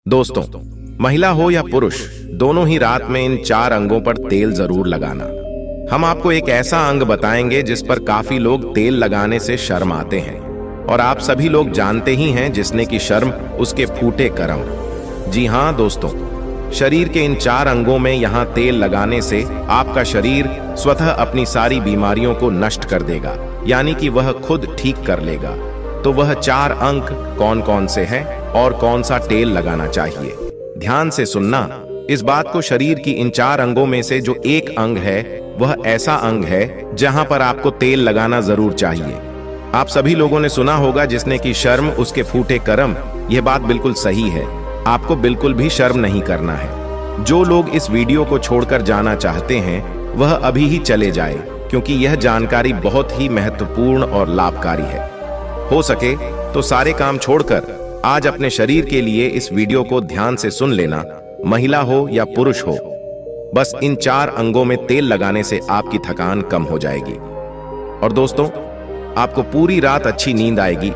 दोस्तों, महिला हो या पुरुष, दोनों ही रात में इन 4 अंगों पर तेल जरूर लगाना। हम आपको एक ऐसा अंग बताएंगे जिस पर काफी लोग तेल लगाने से शर्म आते हैं, और आप सभी लोग जानते ही हैं जिसने की शर्म उसके फूटे करम। जी हाँ दोस्तों, शरीर के इन 4 अंगों में यहाँ तेल लगाने से आपका शरीर स्वतः अपनी सारी बीमारियों को नष्ट कर देगा, यानी कि वह खुद ठीक कर लेगा। तो वह 4 अंग कौन कौन से हैं और कौन सा तेल लगाना चाहिए, ध्यान से सुनना इस बात को। शरीर की इन 4 अंगों में से जो एक अंग है वह ऐसा अंग है जहां पर आपको तेल लगाना जरूर चाहिए। आप सभी लोगों ने सुना होगा जिसने की शर्म उसके फूटे करम। यह बात बिल्कुल सही है, आपको बिल्कुल भी शर्म नहीं करना है। जो लोग इस वीडियो को छोड़कर जाना चाहते हैं वह अभी ही चले जाए, क्योंकि यह जानकारी बहुत ही महत्वपूर्ण और लाभकारी है। हो सके तो सारे काम छोड़कर आज अपने शरीर के लिए इस वीडियो को ध्यान से सुन लेना, महिला हो या पुरुष हो। बस इन 4 अंगों में तेल लगाने से आपकी थकान कम हो जाएगी और दोस्तों, आपको पूरी रात अच्छी नींद आएगी।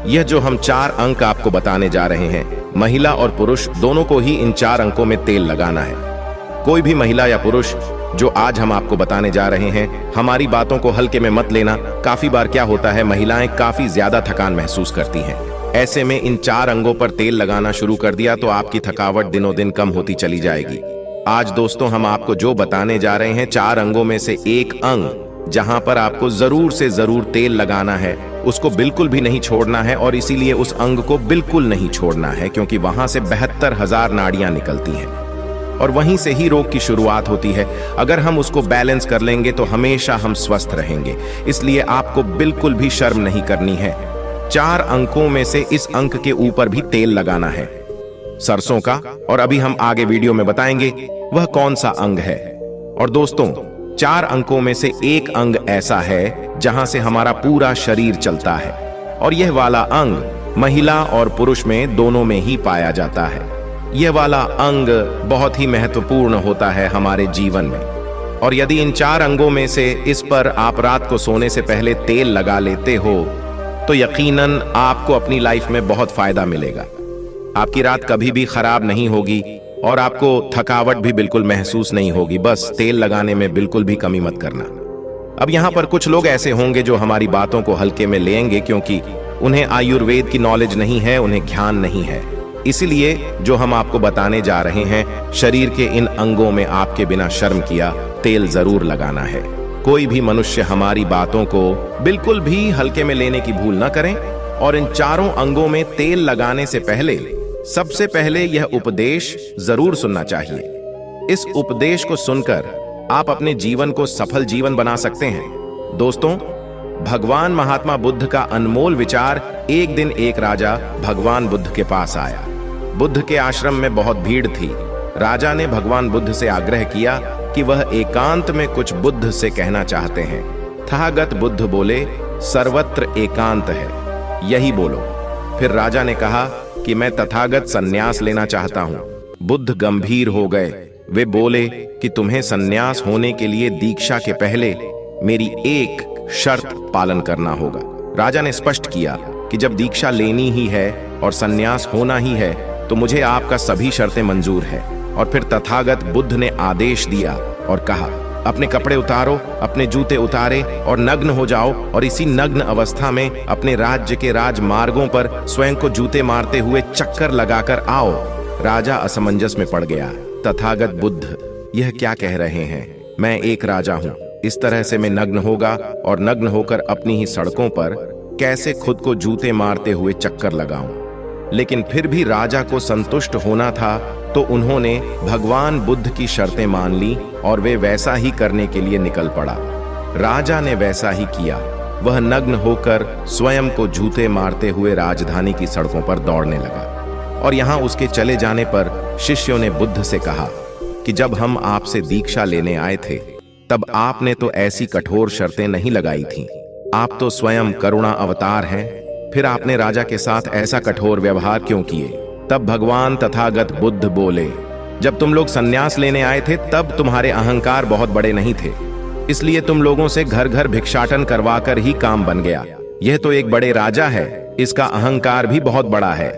यह जो हम 4 अंक आपको बताने जा रहे हैं, महिला और पुरुष दोनों को ही इन 4 अंकों में तेल लगाना है। कोई भी महिला या पुरुष जो आज हम आपको बताने जा रहे हैं, हमारी बातों को हल्के में मत लेना। काफी बार क्या होता है, महिलाएं काफी ज्यादा थकान महसूस करती हैं। ऐसे में इन 4 अंगों पर तेल लगाना शुरू कर दिया तो आपकी थकावट दिनों दिन कम होती चली जाएगी। आज दोस्तों हम आपको जो बताने जा रहे हैं, 4 अंगों में से एक अंग जहां पर आपको जरूर से जरूर तेल लगाना है, उसको बिल्कुल भी नहीं छोड़ना है। और इसीलिए उस अंग को बिल्कुल नहीं छोड़ना है, क्योंकि वहां से 72,000 नाड़ियां निकलती हैं और वहीं से ही रोग की शुरुआत होती है। अगर हम उसको बैलेंस कर लेंगे तो हमेशा हम स्वस्थ रहेंगे। इसलिए आपको बिल्कुल भी शर्म नहीं करनी है। 4 अंकों में से इस अंक के ऊपर भी तेल लगाना है, सरसों का। और अभी हम आगे वीडियो में बताएंगे वह कौन सा अंग है। और दोस्तों, 4 अंकों में से एक अंग ऐसा है जहां से हमारा पूरा शरीर चलता है, और यह वाला अंग महिला और पुरुष में दोनों में ही पाया जाता है। यह वाला अंग बहुत ही महत्वपूर्ण होता है हमारे जीवन में, और यदि इन 4 अंगों में से इस पर आप रात को सोने से पहले तेल लगा लेते हो तो यकीनन आपको अपनी लाइफ में बहुत फायदा मिलेगा। आपकी रात कभी भी खराब नहीं होगी और आपको थकावट भी बिल्कुल महसूस नहीं होगी। बस तेल लगाने में बिल्कुल भी कमी मत करना। अब यहाँ पर कुछ लोग ऐसे होंगे जो हमारी बातों को हल्के में लेंगे, क्योंकि उन्हें आयुर्वेद की नॉलेज नहीं है, उन्हें ज्ञान नहीं है। इसीलिए जो हम आपको बताने जा रहे हैं, शरीर के इन अंगों में आपके बिना शर्म किया तेल जरूर लगाना है। कोई भी मनुष्य हमारी बातों को बिल्कुल भी हल्के में लेने की भूल न करें। और इन 4 अंगों में तेल लगाने से पहले सबसे पहले यह उपदेश जरूर सुनना चाहिए। इस उपदेश को सुनकर आप अपने जीवन को सफल जीवन बना सकते हैं। दोस्तों, भगवान महात्मा बुद्ध का अनमोल विचार। एक दिन एक राजा भगवान बुद्ध के पास आया। बुद्ध के आश्रम में बहुत भीड़ थी। राजा ने भगवान बुद्ध से आग्रह किया कि वह एकांत में कुछ बुद्ध से कहना चाहते हैं। तथागत बुद्ध बोले, सर्वत्र एकांत है, यही बोलो। फिर राजा ने कहा कि मैं तथागत संन्यास लेना चाहता हूं। बुद्ध गंभीर हो गए। वे बोले कि तुम्हें संन्यास होने के लिए दीक्षा के पहले मेरी एक शर्त पालन करना होगा। राजा ने स्पष्ट किया कि जब दीक्षा लेनी ही है और संन्यास होना ही है तो मुझे आपका सभी शर्तें मंजूर है। और फिर तथागत बुद्ध ने आदेश दिया और कहा, अपने कपड़े उतारो, अपने जूते उतारे और नग्न हो जाओ, और इसी नग्न अवस्था में अपने राज्य के राजमार्गों पर स्वयं को जूते मारते हुए चक्कर लगाकर आओ। राजा असमंजस में पड़ गया। तथागत बुद्ध यह क्या कह रहे हैं? मैं एक राजा हूं, इस तरह से मैं नग्न होगा और नग्न होकर अपनी ही सड़कों पर कैसे खुद को जूते मारते हुए चक्कर लगाऊं? लेकिन फिर भी राजा को संतुष्ट होना था, तो उन्होंने भगवान बुद्ध की शर्तें मान ली और वे वैसा ही करने के लिए निकल पड़ा। राजा ने वैसा ही किया। वह नग्न होकर स्वयं को जूते मारते हुए राजधानी की सड़कों पर दौड़ने लगा। और यहाँ उसके चले जाने पर शिष्यों ने बुद्ध से कहा कि जब हम आपसे दीक्षा लेने आए थे तब आपने तो ऐसी कठोर शर्तें नहीं लगाई थीं। आप तो स्वयं करुणा अवतार हैं, फिर आपने राजा के साथ ऐसा कठोर व्यवहार क्यों किए? तब भगवान तथागत बुद्ध बोले, जब तुम लोग संन्यास लेने आए थे तब तुम्हारे अहंकार बहुत बड़े नहीं थे, इसलिए तुम लोगों से घर घर भिक्षाटन करवाकर ही काम बन गया। यह तो एक बड़े राजा है, इसका अहंकार भी बहुत बड़ा है।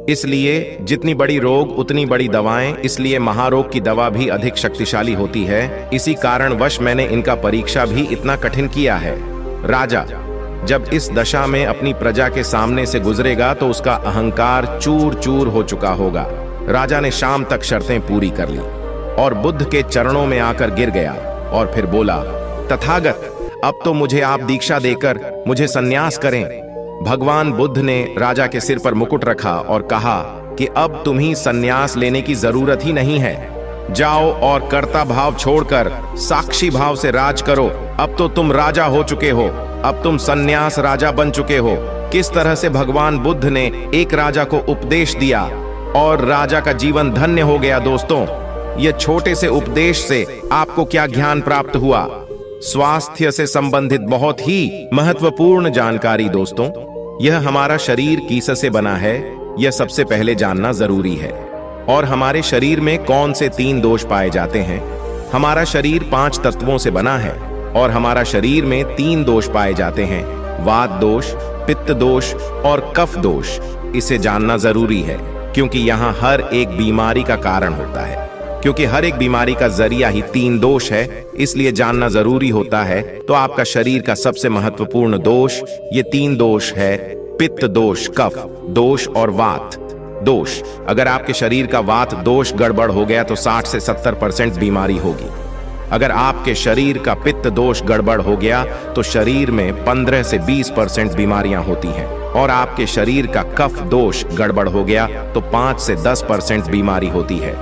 इसलिए जितनी बड़ी रोग उतनी बड़ी दवाएं, इसलिए महारोग की दवा भी अधिक शक्तिशाली होती है। इसी कारणवश मैंने इनका परीक्षा भी इतना कठिन किया है। राजा जब इस दशा में अपनी प्रजा के सामने से गुजरेगा तो उसका अहंकार चूर चूर हो चुका होगा। राजा ने शाम तक शर्तें पूरी कर ली और बुद्ध के चरणों में आकर गिर गया और फिर बोला, तथागत, अब तो मुझे आप दीक्षा देकर मुझे संन्यास करें। भगवान बुद्ध ने राजा के सिर पर मुकुट रखा और कहा कि अब तुम्हें संन्यास लेने की जरूरत ही नहीं है। जाओ और कर्ता भाव छोड़कर साक्षी भाव से राज करो। अब तो तुम राजा हो चुके हो, अब तुम संन्यास राजा बन चुके हो। किस तरह से भगवान बुद्ध ने एक राजा को उपदेश दिया और राजा का जीवन धन्य हो गया। दोस्तों, यह छोटे से उपदेश से आपको क्या ज्ञान प्राप्त हुआ? स्वास्थ्य से संबंधित बहुत ही महत्वपूर्ण जानकारी। दोस्तों, यह हमारा शरीर किससे बना है, यह सबसे पहले जानना जरूरी है। और हमारे शरीर में कौन से 3 दोष पाए जाते हैं? हमारा शरीर 5 तत्वों से बना है और हमारा शरीर में 3 दोष पाए जाते हैं, वात दोष, पित्त दोष और कफ दोष। इसे जानना जरूरी है क्योंकि यहाँ हर एक बीमारी का कारण होता है। क्योंकि हर एक बीमारी का जरिया ही 3 दोष है, इसलिए जानना जरूरी होता है। तो आपका शरीर का सबसे महत्वपूर्ण दोष ये 3 दोष है, पित्त दोष, कफ दोष और वात दोष। अगर आपके शरीर का वात दोष गड़बड़ हो गया तो 60 से 70% बीमारी होगी। अगर आपके शरीर का पित्त दोष गड़बड़ हो गया तो शरीर में 15 से 20% बीमारियां होती हैं। और आपके शरीर का कफ दोष गड़बड़ हो गया तो 5 से 10% बीमारी होती है।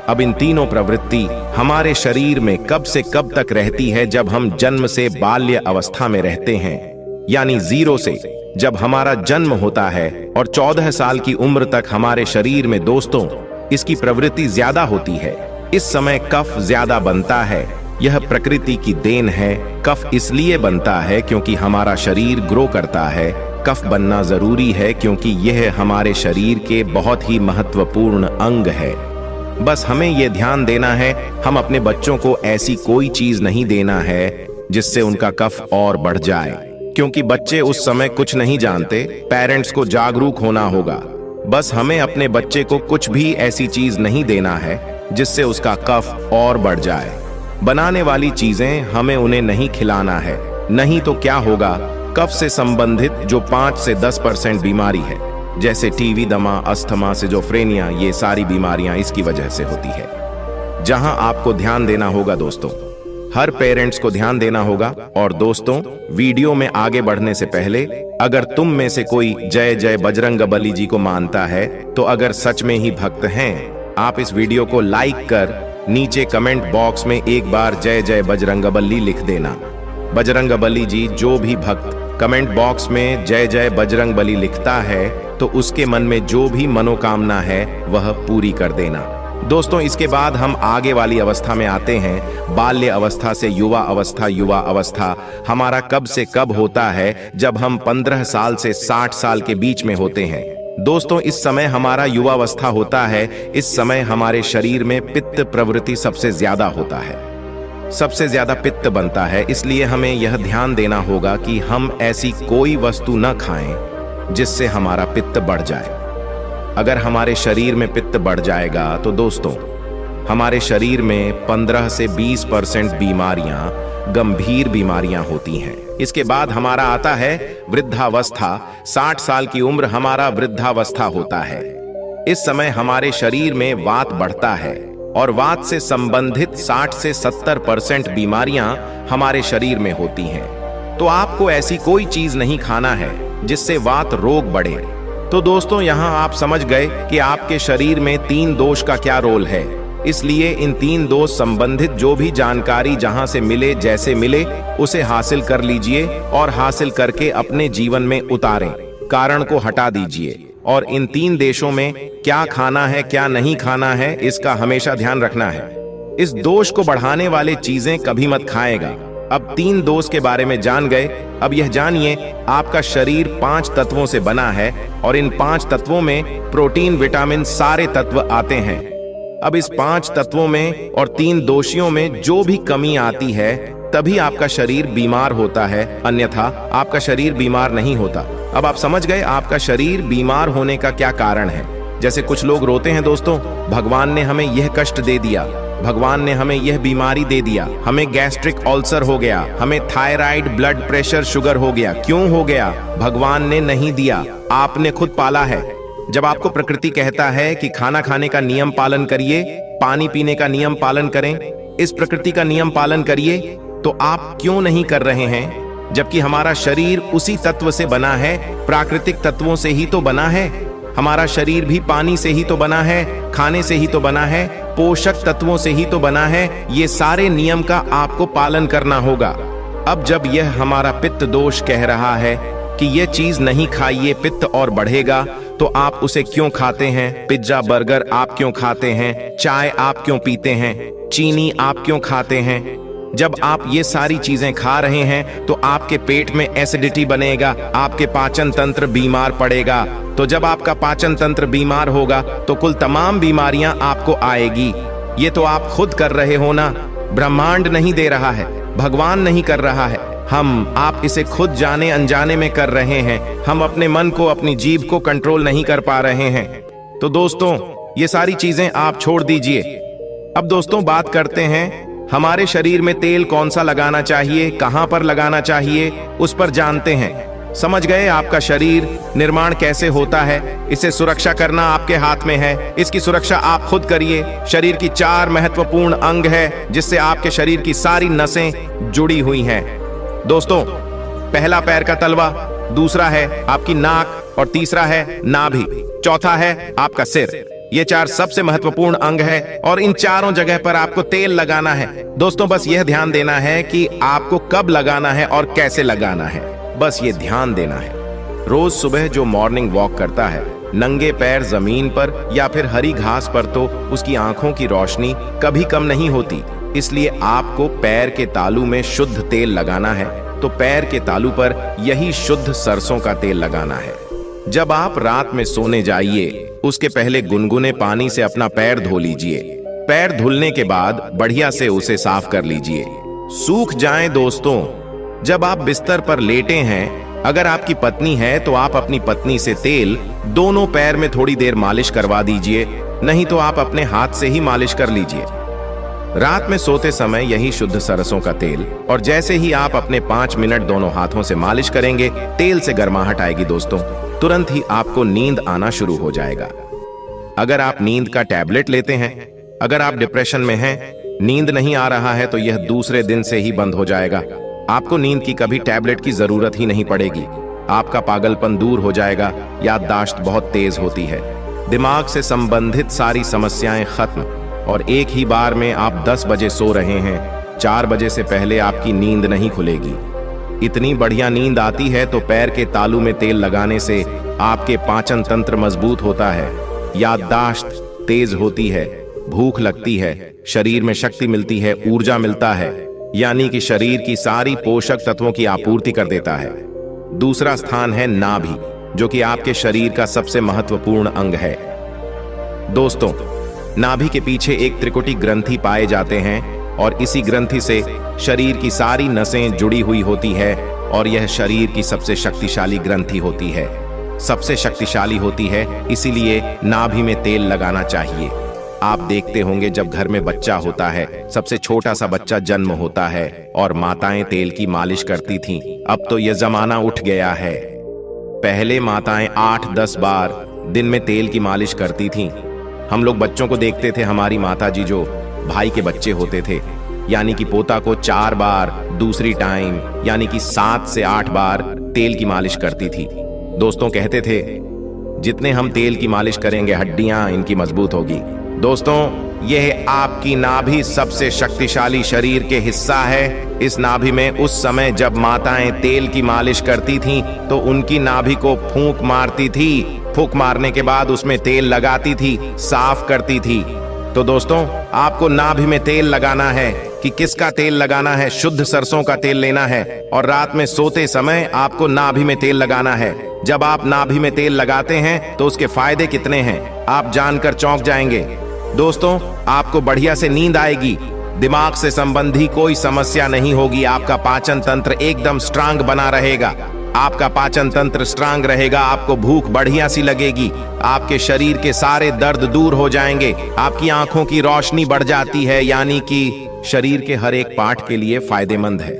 अब इन तीनों प्रवृत्ति हमारे शरीर में कब से कब तक रहती है? जब हम जन्म से बाल्य अवस्था में रहते हैं, यानी 0 से जब हमारा जन्म होता है और 14 साल की उम्र तक हमारे शरीर में दोस्तों इसकी प्रवृत्ति ज्यादा होती है। इस समय कफ ज्यादा बनता है। यह प्रकृति की देन है। कफ इसलिए बनता है क्योंकि हमारा शरीर ग्रो करता है। कफ बनना जरूरी है क्योंकि यह हमारे शरीर के बहुत ही महत्वपूर्ण अंग है। बस हमें यह ध्यान देना है, हम अपने बच्चों को ऐसी कोई चीज नहीं देना है जिससे उनका कफ और बढ़ जाए, क्योंकि बच्चे उस समय कुछ नहीं जानते। पेरेंट्स को जागरूक होना होगा। बस हमें अपने बच्चे को कुछ भी ऐसी चीज नहीं देना है जिससे उसका कफ और बढ़ जाए। बनाने वाली चीजें हमें उन्हें नहीं खिलाना है, नहीं तो क्या होगा, कफ से संबंधित जो 5 से 10% बीमारी है, जैसे टीवी, दमा, अस्थमा, सिजोफ्रेनिया, ये सारी बीमारियां इसकी वजह से होती है। जहां आपको ध्यान देना होगा दोस्तों, हर पेरेंट्स को ध्यान देना होगा। और दोस्तों, वीडियो में आगे बढ़ने से पहले अगर तुम में से कोई जय जय बजरंगबली जी को मानता है तो अगर सच में ही भक्त हैं, आप इस वीडियो को लाइक कर नीचे कमेंट बॉक्स में एक बार जय जय बजरंगबली लिख देना। बजरंगबली जी, जो भी भक्त कमेंट बॉक्स में जय जय बजरंगबली लिखता है तो उसके मन में जो भी मनोकामना है वह पूरी कर देना। दोस्तों, इसके बाद हम आगे वाली अवस्था में आते हैं। बाल्य अवस्था से युवा अवस्था। युवा अवस्था हमारा कब से कब होता है? जब हम 15 साल से 60 साल के बीच में होते हैं। दोस्तों, इस समय हमारा युवावस्था होता है। इस समय हमारे शरीर में पित्त प्रवृत्ति सबसे ज्यादा होता है, सबसे ज्यादा पित्त बनता है। इसलिए हमें यह ध्यान देना होगा कि हम ऐसी कोई वस्तु न खाएं जिससे हमारा पित्त बढ़ जाए। अगर हमारे शरीर में पित्त बढ़ जाएगा तो दोस्तों हमारे शरीर में 15 से 20% बीमारियां, गंभीर बीमारियां होती हैं। इसके बाद हमारा आता है वृद्धावस्था। 60 साल की उम्र हमारा वृद्धावस्था होता है। इस समय हमारे शरीर में वात बढ़ता है और वात से संबंधित 60 से 70% बीमारियां हमारे शरीर में होती हैं। तो आपको ऐसी कोई चीज नहीं खाना है जिससे वात रोग बढ़े। तो दोस्तों, यहां आप समझ गए कि आपके शरीर में 3 दोष का क्या रोल है। इसलिए इन 3 दोष संबंधित जो भी जानकारी जहां से मिले, जैसे मिले, उसे हासिल कर लीजिए और हासिल करके अपने जीवन में उतारें। कारण को हटा दीजिए और इन 3 देशों में क्या खाना है, क्या नहीं खाना है, इसका हमेशा ध्यान रखना है। इस दोष को बढ़ाने वाले चीजें कभी मत खाएगा। अब 3 दोष के बारे में जान गए। अब यह जानिए, आपका शरीर 5 तत्वों से बना है और इन 5 तत्वों में प्रोटीन, विटामिन, सारे तत्व आते हैं। अब इस 5 तत्वों में और 3 दोषियों में जो भी कमी आती है तभी आपका शरीर बीमार होता है, अन्यथा आपका शरीर बीमार नहीं होता। अब आप समझ गए आपका शरीर बीमार होने का क्या कारण है। जैसे कुछ लोग रोते हैं दोस्तों, भगवान ने हमें यह कष्ट दे दिया, भगवान ने हमें यह बीमारी दे दिया, हमें गैस्ट्रिक अल्सर हो गया, हमें थायराइड, ब्लड प्रेशर, शुगर हो गया। क्यों हो गया? भगवान ने नहीं दिया, आपने खुद पाला है। जब आपको प्रकृति कहता है कि खाना खाने का नियम पालन करिए, पानी पीने का नियम पालन करें, इस प्रकृति का नियम पालन करिए, तो आप क्यों नहीं कर रहे हैं? जबकि हमारा शरीर उसी तत्व से बना है, प्राकृतिक तत्वों से ही तो बना है। हमारा शरीर भी पानी से ही तो बना है, खाने से ही तो बना है, पोषक तत्वों से ही तो बना है। ये सारे नियम का आपको पालन करना होगा। अब जब यह हमारा पित्त दोष कह रहा है कि यह चीज नहीं खाइए, पित्त और बढ़ेगा, तो आप उसे क्यों खाते हैं? पिज्जा, बर्गर आप क्यों खाते हैं? चाय आप क्यों पीते हैं? चीनी आप क्यों खाते हैं? जब आप ये सारी चीजें खा रहे हैं तो आपके पेट में एसिडिटी बनेगा, आपके पाचन तंत्र बीमार पड़ेगा। तो जब आपका पाचन तंत्र बीमार होगा तो कुल तमाम बीमारियां आपको आएगी। ये तो आप खुद कर रहे हो ना, ब्रह्मांड नहीं दे रहा है, भगवान नहीं कर रहा है। आप इसे खुद जाने अनजाने में कर रहे हैं। हम अपने मन को, अपनी जीभ को कंट्रोल नहीं कर पा रहे हैं। तो दोस्तों, ये सारी चीजें आप छोड़ दीजिए। अब दोस्तों बात करते हैं हमारे शरीर में तेल कौन सा लगाना चाहिए, कहां पर लगाना चाहिए, उस पर जानते हैं। समझ गए आपका शरीर निर्माण कैसे होता है? इसे सुरक्षा करना आपके हाथ में है। इसकी सुरक्षा आप खुद करिए। शरीर की 4 महत्वपूर्ण अंग है जिससे आपके शरीर की सारी नसें जुड़ी हुई हैं। दोस्तों, पहला पैर का तलवा, दूसरा है आपकी नाक और तीसरा है नाभि, चौथा है आपका सिर। ये 4 सबसे महत्वपूर्ण अंग है और इन चारों जगह पर आपको तेल लगाना है। दोस्तों, बस यह ध्यान देना है कि आपको कब लगाना है और कैसे लगाना है, बस ये ध्यान देना है। रोज सुबह जो मॉर्निंग वॉक करता है नंगे पैर जमीन पर या फिर हरी घास पर, तो उसकी आंखों की रोशनी कभी कम नहीं होती। इसलिए आपको पैर के तालू में शुद्ध तेल लगाना है। तो पैर के तालू पर यही शुद्ध सरसों का तेल लगाना है। जब आप रात में सोने जाइए उसके पहले गुनगुने पानी से अपना पैर धो लीजिए। पैर धुलने के बाद बढ़िया से उसे साफ कर लीजिए, सूख जाएं। दोस्तों, जब आप बिस्तर पर लेटे हैं, अगर आपकी पत्नी है तो आप अपनी पत्नी से तेल दोनों पैर में थोड़ी देर मालिश करवा दीजिए, नहीं तो आप अपने हाथ से ही मालिश कर लीजिए। रात में सोते समय यही शुद्ध सरसों का तेल, और जैसे ही आप अपने 5 मिनट दोनों हाथों से मालिश करेंगे, तेल से गर्माहट आएगी दोस्तों, तुरंत ही आपको नींद आना शुरू हो जाएगा। अगर आप नींद का टैबलेट लेते हैं, अगर आप डिप्रेशन में हैं, नींद नहीं आ रहा है, तो यह दूसरे दिन से ही बंद हो जाएगा। आपको नींद की कभी टैबलेट की जरूरत ही नहीं पड़ेगी। आपका पागलपन दूर हो जाएगा, याददाश्त बहुत तेज होती है, दिमाग से संबंधित सारी समस्याएं खत्म, और एक ही बार में आप 10 बजे सो रहे हैं, 4 बजे से पहले आपकी नींद नहीं खुलेगी। इतनी बढ़िया नींद आती है तो पैर के तालू में तेल लगाने से आपके पाचन तंत्र मजबूत होता है, याददाश्त तेज होती है, भूख लगती है, शरीर में शक्ति मिलती है, ऊर्जा मिलता है, यानी कि शरीर की सारी पोषक तत्वों की आपूर्ति कर देता है। दूसरा स्थान है नाभि, जो कि आपके शरीर का सबसे महत्वपूर्ण अंग है। दोस्तों, नाभि के पीछे एक त्रिकुटी ग्रंथि पाए जाते हैं, और इसी ग्रंथि से शरीर की सारी नसें जुड़ी हुई होती है, और यह शरीर की सबसे शक्तिशाली ग्रंथि होती है, सबसे शक्तिशाली होती है। इसीलिए नाभि में तेल लगाना चाहिए। आप देखते होंगे जब घर में बच्चा होता है, सबसे छोटा सा बच्चा जन्म होता है और माताएं तेल की मालिश करती थीं। अब तो यह जमाना उठ गया है। पहले माताएं 8-10 बार दिन में तेल की मालिश करती थीं। हम लोग बच्चों को देखते थे, हमारी माताजी जो भाई के बच्चे होते थे, यानी कि पोता को 4 बार दूसरी टाइम यानी कि 7 से 8 बार तेल की मालिश करती थी। दोस्तों, कहते थे जितने हम तेल की मालिश करेंगे हड्डियां इनकी मजबूत होगी। दोस्तों, यह आपकी नाभि सबसे शक्तिशाली शरीर के हिस्सा है। इस नाभि में उस समय जब माताएं तेल की मालिश करती थीं तो उनकी नाभि को फूंक मारती थी। फूंक मारने के बाद उसमें तेल लगाती थी, साफ करती थी। तो दोस्तों, आपको नाभि में तेल लगाना है। कि किसका तेल लगाना है? शुद्ध सरसों का तेल लेना है, और रात में सोते समय आपको नाभि में तेल लगाना है। जब आप नाभि में तेल लगाते हैं तो उसके फायदे कितने हैं आप जानकर चौंक जाएंगे। दोस्तों, आपको बढ़िया से नींद आएगी, दिमाग से संबंधी कोई समस्या नहीं होगी, आपका पाचन तंत्र एकदम स्ट्रांग बना रहेगा, आपका पाचन तंत्र स्ट्रांग रहेगा, आपको भूख बढ़िया सी लगेगी, आपके शरीर के सारे दर्द दूर हो जाएंगे, आपकी आंखों की रोशनी बढ़ जाती है, यानी कि शरीर के हर एक पार्ट के लिए फायदेमंद है।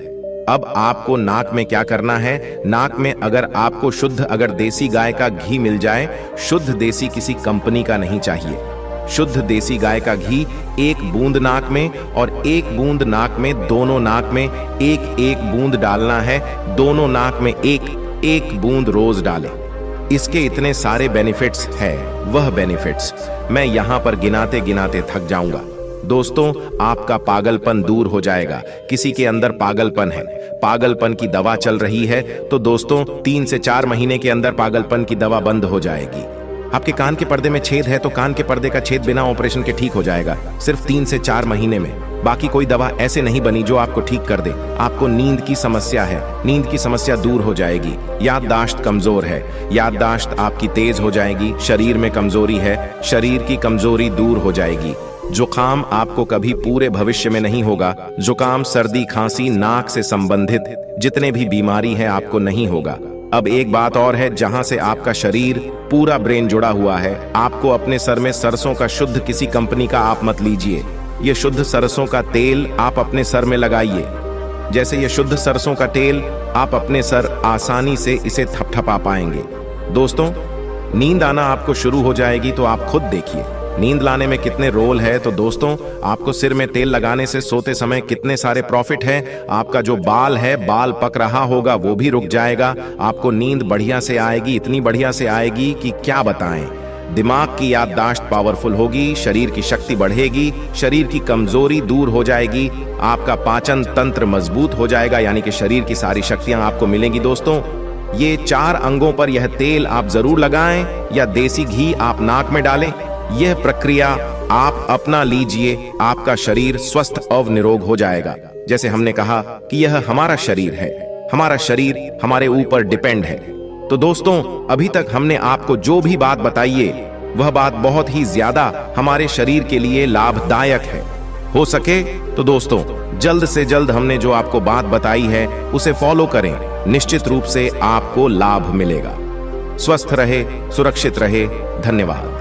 अब आपको नाक में क्या करना है, नाक में अगर आपको शुद्ध अगर देसी गाय का घी मिल जाए, शुद्ध देसी किसी कंपनी का नहीं चाहिए, शुद्ध देसी गाय का घी 1 बूंद नाक में और 1 बूंद नाक में, दोनों नाक में 1-1 बूंद डालना है, दोनों नाक में 1-1 बूंद रोज डालें। इसके इतने सारे बेनिफिट्स हैं, वह बेनिफिट्स मैं यहां पर गिनाते गिनाते थक जाऊंगा। दोस्तों, आपका पागलपन दूर हो जाएगा। किसी के अंदर पागलपन है, पागलपन की दवा चल रही है, तो दोस्तों 3 से 4 महीने के अंदर पागलपन की दवा बंद हो जाएगी। आपके कान के पर्दे में छेद है तो कान के पर्दे का छेद बिना ऑपरेशन के ठीक हो जाएगा, सिर्फ 3 से 4 महीने में। बाकी कोई दवा ऐसे नहीं बनी जो आपको ठीक कर दे। आपको नींद की समस्या है, नींद की समस्या दूर हो जाएगी। याददाश्त कमजोर है, याददाश्त आपकी तेज हो जाएगी। शरीर में कमजोरी है, शरीर की कमजोरी दूर हो जाएगी। जुकाम आपको कभी पूरे भविष्य में नहीं होगा। जुकाम, सर्दी, खांसी, नाक से संबंधित जितने भी बीमारी है आपको नहीं होगा। अब एक बात और है, जहां से आपका शरीर पूरा ब्रेन जुड़ा हुआ है, आपको अपने सर में सरसों का शुद्ध किसी कंपनी का आप मत लीजिए। ये शुद्ध सरसों का तेल आप अपने सर में लगाइए। जैसे ये शुद्ध सरसों का तेल आप अपने सर आसानी से इसे थपथपा पाएंगे। दोस्तों, नींद आना आपको शुरू हो जाएगी तो आप खुद देखिए नींद लाने में कितने रोल है। तो दोस्तों, आपको सिर में तेल लगाने से सोते समय कितने सारे प्रॉफिट है। आपका जो बाल है, बाल पक रहा होगा वो भी रुक जाएगा। आपको नींद बढ़िया से आएगी, इतनी बढ़िया से आएगी कि क्या बताएं। दिमाग की याददाश्त पावरफुल होगी, शरीर की शक्ति बढ़ेगी, शरीर की कमजोरी दूर हो जाएगी, आपका पाचन तंत्र मजबूत हो जाएगा, यानी कि शरीर की सारी शक्तियां आपको मिलेंगी। दोस्तों, ये 4 अंगों पर यह तेल आप जरूर लगाएं या देसी घी आप नाक में डालें। यह प्रक्रिया आप अपना लीजिए, आपका शरीर स्वस्थ और निरोग हो जाएगा। जैसे हमने कहा कि यह हमारा शरीर है, हमारा शरीर हमारे ऊपर डिपेंड है। तो दोस्तों, अभी तक हमने आपको जो भी बात बताई है वह बात बहुत ही ज्यादा हमारे शरीर के लिए लाभदायक है। हो सके तो दोस्तों, जल्द से जल्द हमने जो आपको बात बताई है उसे फॉलो करें, निश्चित रूप से आपको लाभ मिलेगा। स्वस्थ रहे, सुरक्षित रहे। धन्यवाद।